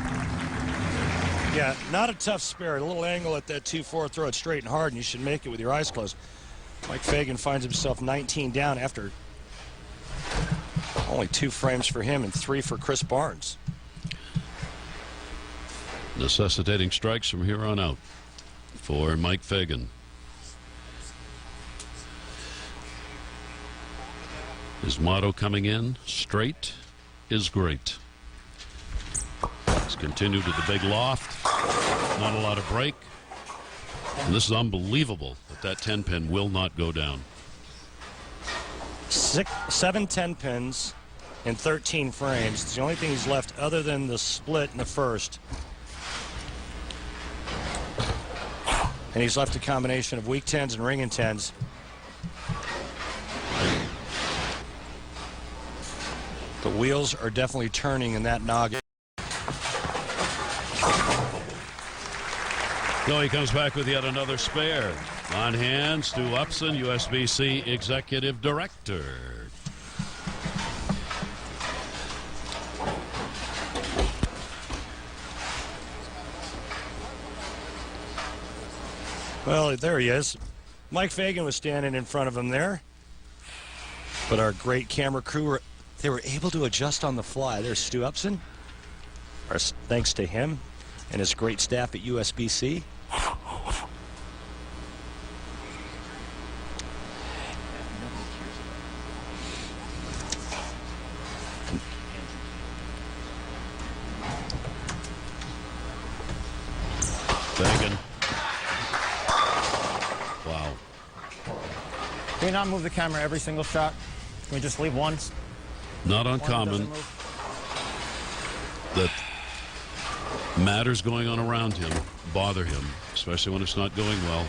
Yeah, not a tough spare. A little angle at that 2-4, throw it straight and hard, and you should make it with your eyes closed. Mike Fagan finds himself 19 down after only 2 frames for him and 3 for Chris Barnes. Necessitating strikes from here on out for Mike Fagan. His motto coming in, straight is great. He's continued to the big loft. Not a lot of break. And this is unbelievable that 10-pin will not go down. 7 10-pins in 13 frames. It's the only thing he's left other than the split in the first. And he's left a combination of weak 10s and ringing 10s. The wheels are definitely turning in that noggin. No, he comes back with yet another spare. On hand, Stu Upson, USBC Executive Director. Well, there he is. Mike Fagan was standing in front of him there. But our great camera crew, they were able to adjust on the fly. There's Stu Upson. Thanks to him and his great staff at USBC. Fagan. Wow. Can we not move the camera every single shot? Can we just leave one? Not uncommon that matters going on around him bother him, especially when it's not going well.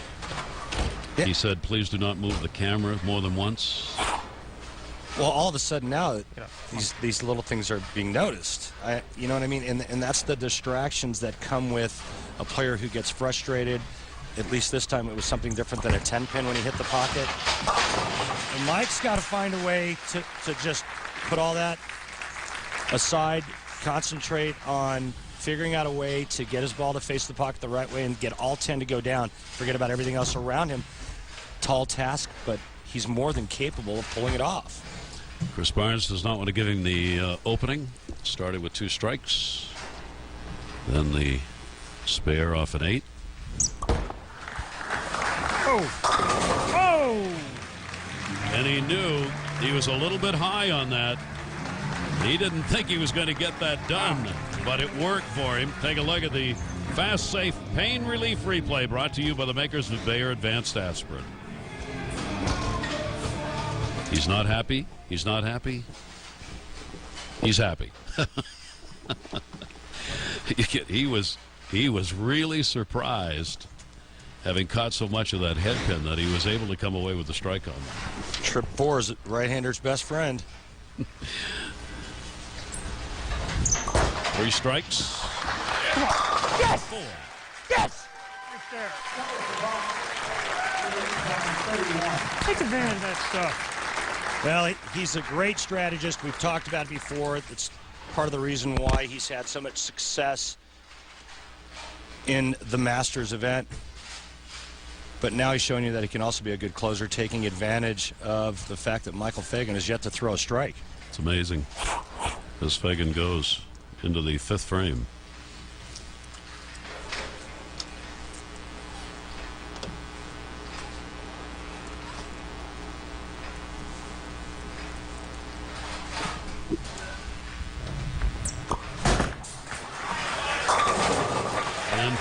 Yeah. He said, please do not move the camera more than once. Well, all of a sudden now, these little things are being noticed. You know what I mean? And that's the distractions that come with a player who gets frustrated. At least this time it was something different than a 10-pin when he hit the pocket. And Mike's got to find a way to just put all that aside, concentrate on figuring out a way to get his ball to face the pocket the right way and get all 10 to go down. Forget about everything else around him. Tall task, but he's more than capable of pulling it off. Chris Barnes does not want to give him the opening. Started with 2 strikes. Then the spare off an 8. Oh! Oh! And he knew he was a little bit high on that. He didn't think he was going to get that done, but it worked for him. Take a look at the Fast Safe Pain Relief Replay brought to you by the makers of Bayer Advanced Aspirin. He's not happy. He's not happy. He's happy. He was really surprised, having caught so much of that head pin, that he was able to come away with the strike on that. Trip 4 is right-hander's best friend. 3 strikes. Come on! Yes! 4. Yes! Right there. Take advantage of that stuff. Well, he's a great strategist. We've talked about it before. It's part of the reason why he's had so much success in the Masters event. But now he's showing you that he can also be a good closer, taking advantage of the fact that Michael Fagan has yet to throw a strike. It's amazing as Fagan goes into the 5th frame.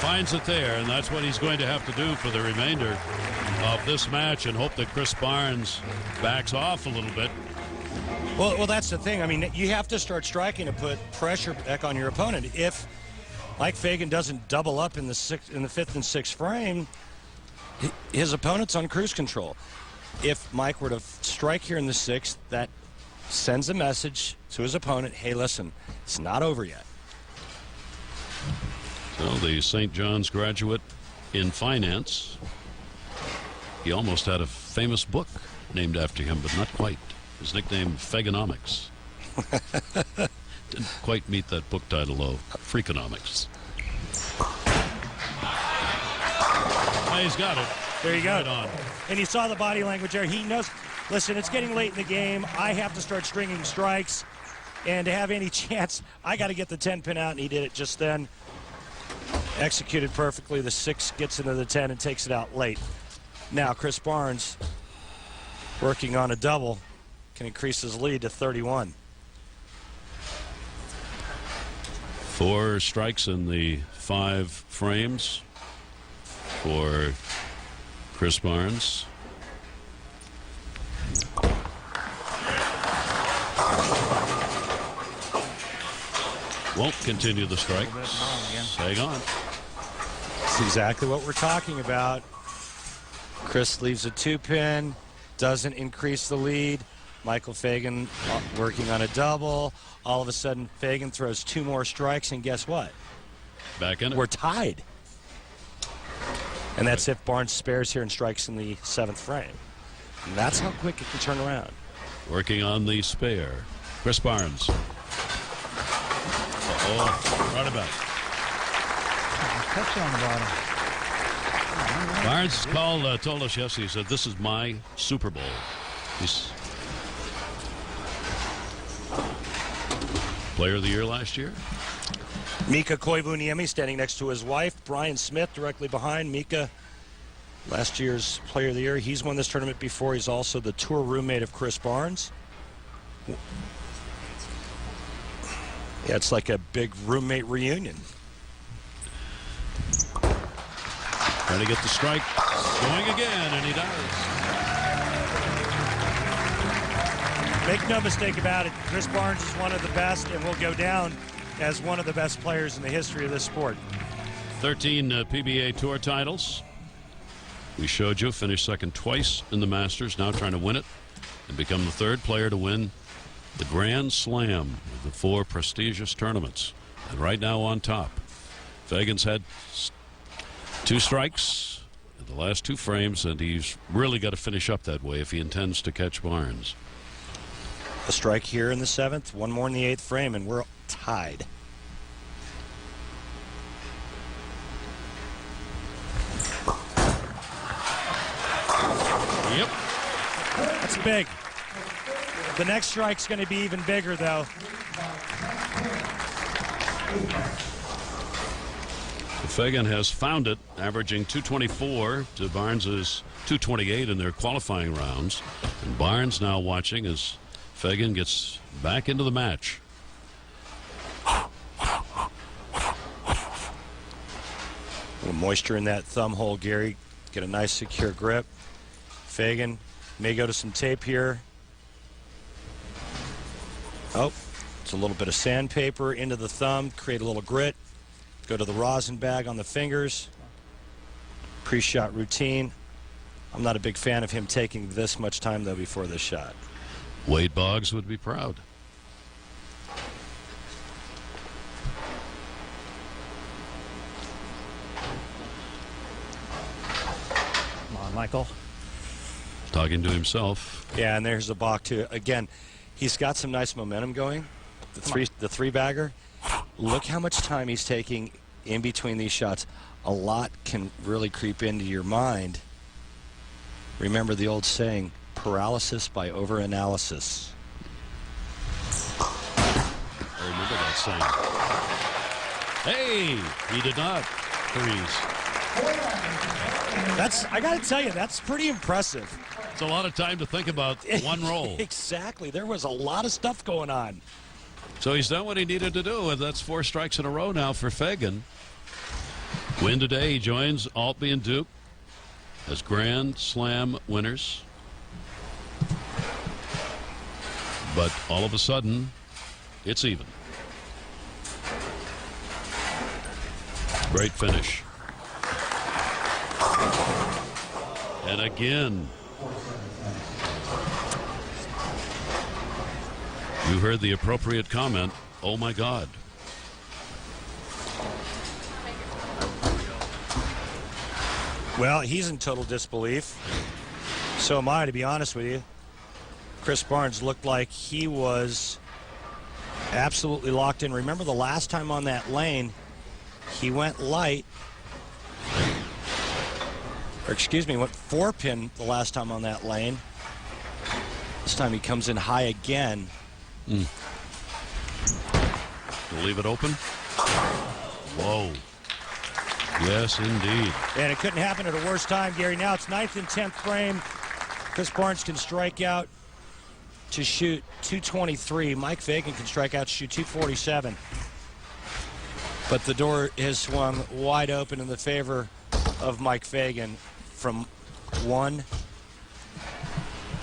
finds it there, and that's what he's going to have to do for the remainder of this match, and hope that Chris Barnes backs off a little bit. Well, that's the thing. I mean, you have to start striking to put pressure back on your opponent. If Mike Fagan doesn't double up in the fifth and sixth frame, his opponent's on cruise control. If Mike were to strike here in the sixth, that sends a message to his opponent, hey, listen, it's not over yet. So the St. John's graduate in finance, he almost had a famous book named after him, but not quite. His nickname, Faganomics. Didn't quite meet that book title, though. Freakonomics. Oh, he's got it. There you go. Right on. And you saw the body language there. He knows, listen, it's getting late in the game. I have to start stringing strikes. And to have any chance, I got to get the 10-pin out, and he did it just then. Executed perfectly. The 6 gets into the 10 and takes it out late. Now, Chris Barnes, working on a double, can increase his lead to 31. 4 strikes in the 5 frames for Chris Barnes. Won't continue the strikes. Hang on. That's exactly what we're talking about. Chris leaves a 2-pin, doesn't increase the lead. Michael Fagan working on a double. All of a sudden, Fagan throws 2 more strikes, and guess what? Back in it. We're tied. And that's if Barnes spares here and strikes in the 7th frame. And that's how quick it can turn around. Working on the spare. Chris Barnes. Right about. Catch on the bottom. Barnes told us yesterday, he said, this is my Super Bowl. He's Player of the Year last year. Mika Koivuniemi standing next to his wife. Bryon Smith directly behind. Mika, last year's Player of the Year. He's won this tournament before. He's also the tour roommate of Chris Barnes. Yeah, it's like a big roommate reunion. Trying to get the strike going again, and he does. Make no mistake about it, Chris Barnes is one of the best and will go down as one of the best players in the history of this sport. 13 PBA Tour titles. We showed you, finished second twice in the Masters, now trying to win it and become the 3rd player to win the Grand Slam of the 4 prestigious tournaments. And right now on top. Fagan's had 2 strikes in the last 2 frames, and he's really got to finish up that way if he intends to catch Barnes. A strike here in the 7th, 1 more in the 8th frame, and we're tied. Yep. That's big. The next strike's going to be even bigger, though. Fagan has found it, averaging 224 to Barnes's 228 in their qualifying rounds. And Barnes now watching as Fagan gets back into the match. A little moisture in that thumb hole, Gary. Get a nice secure grip. Fagan may go to some tape here. Oh, it's a little bit of sandpaper into the thumb, create a little grit. Go to the rosin bag on the fingers. Pre-shot routine. I'm not a big fan of him taking this much time, though, before this shot. Wade Boggs would be proud. Come on, Michael. Talking to himself. Yeah, and there's the balk, too. Again, he's got some nice momentum going. The three bagger. Look how much time he's taking in between these shots. A lot can really creep into your mind. Remember the old saying, paralysis by overanalysis. I remember that saying. Hey, he did not freeze. I got to tell you, that's pretty impressive. It's a lot of time to think about one roll. Exactly. There was a lot of stuff going on. So he's done what he needed to do, and that's 4 strikes in a row now for Fagan. Win today, he joins Altby and Duke as Grand Slam winners. But all of a sudden, it's even. Great finish. And again, you heard the appropriate comment, oh my God. Well, he's in total disbelief. So am I, to be honest with you. Chris Barnes looked like he was absolutely locked in. Remember the last time on that lane, he went light. Or excuse me, went 4-pin the last time on that lane. This time he comes in high again. We'll leave it open. Whoa. Yes, indeed. And it couldn't happen at a worse time, Gary. Now it's 9th and 10th frame. Chris Barnes can strike out to shoot 223. Mike Fagan can strike out to shoot 247. But the door has swung wide open in the favor of Mike Fagan from one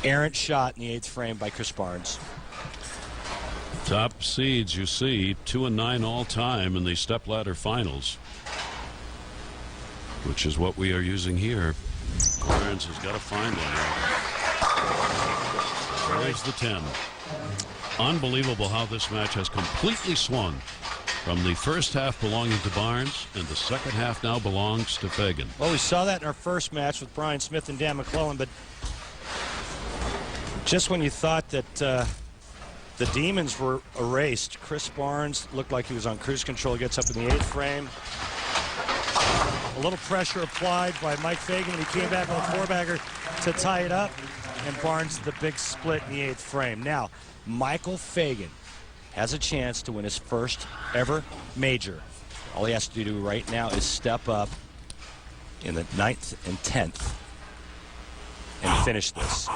errant shot in the 8th frame by Chris Barnes. Top seeds, you see, 2-9 all time in the stepladder finals, which is what we are using here. Barnes has got to find one. There's the 10. Unbelievable how this match has completely swung from the first half belonging to Barnes, and the second half now belongs to Fagan. Well, we saw that in our first match with Bryon Smith and Dan Maclelland, but just when you thought that the demons were erased, Chris Barnes looked like he was on cruise control. He gets up in the 8th frame. A little pressure applied by Mike Fagan, and he came back with a 4-bagger to tie it up, and Barnes the big split in the 8th frame. Now, Michael Fagan has a chance to win his first ever major. All he has to do right now is step up in the 9th and 10th and finish this.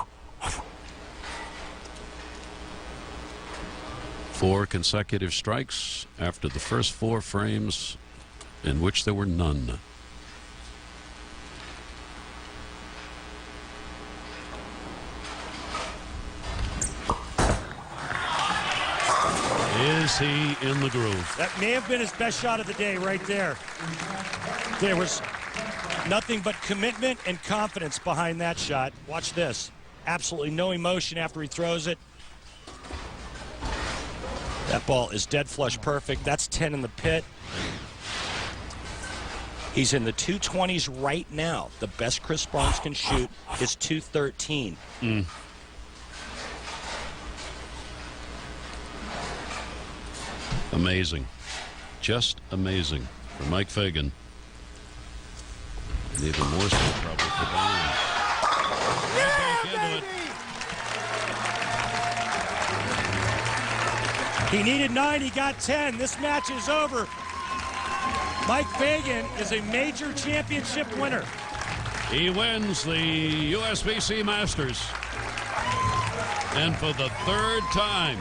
4 consecutive strikes after the first 4 frames in which there were none. Is he in the groove? That may have been his best shot of the day right there. There was nothing but commitment and confidence behind that shot. Watch this. Absolutely no emotion after he throws it. That ball is dead flush perfect. That's 10 in the pit. He's in the 220s right now. The best Chris Barnes can shoot is 213. Amazing. Just amazing for Mike Fagan. And even more so probably for Bryon. Right back into it. He needed 9, he got 10. This match is over. Mike Fagan is a major championship winner. He wins the USBC Masters. And for the 3rd time,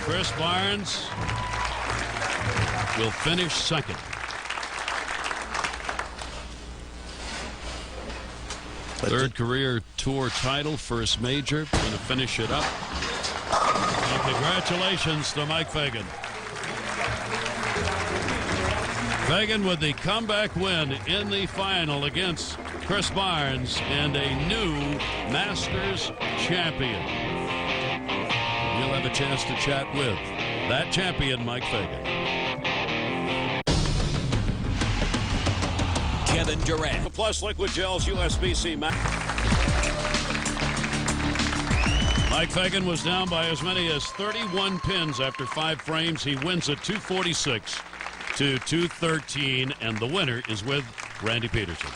Chris Barnes will finish 2nd. Third career tour title, first major, going to finish it up. And congratulations to Mike Fagan. Fagan with the comeback win in the final against Chris Barnes and a new Masters champion. You'll have a chance to chat with that champion, Mike Fagan. Kevin Durant. The Plus Liquid Gels USBC. Mike Fagan was down by as many as 31 pins after 5 frames. He wins at 246 to 213, and the winner is with Randy Peterson.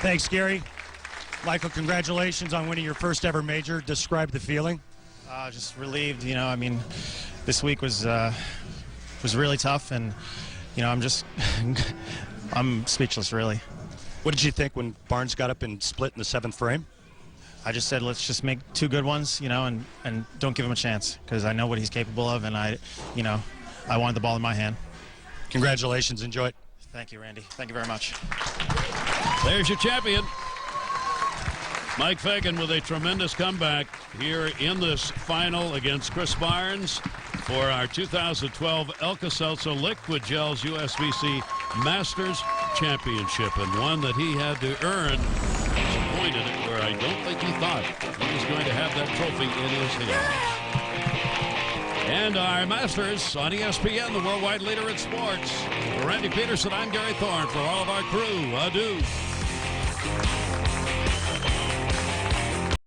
Thanks, Gary. Michael, congratulations on winning your first ever major. Describe the feeling. Just relieved, you know. I mean, this week was really tough, and you know, I'm speechless, really. What did you think when Barnes got up and split in the 7th frame? I just said, let's just make 2 good ones, you know, and don't give him a chance, because I know what he's capable of, and I wanted the ball in my hand. Congratulations. Enjoy it. Thank you, Randy. Thank you very much. There's your champion. Mike Fagan with a tremendous comeback here in this final against Chris Barnes for our 2012 Alka-Seltzer Liquid Gels USBC Masters Championship, and one that he had to earn. Disappointed where I don't think he thought he was going to have that trophy in his hands. And our Masters on ESPN, the worldwide leader in sports. For Randy Peterson, I'm Gary Thorne. For all of our crew, adieu.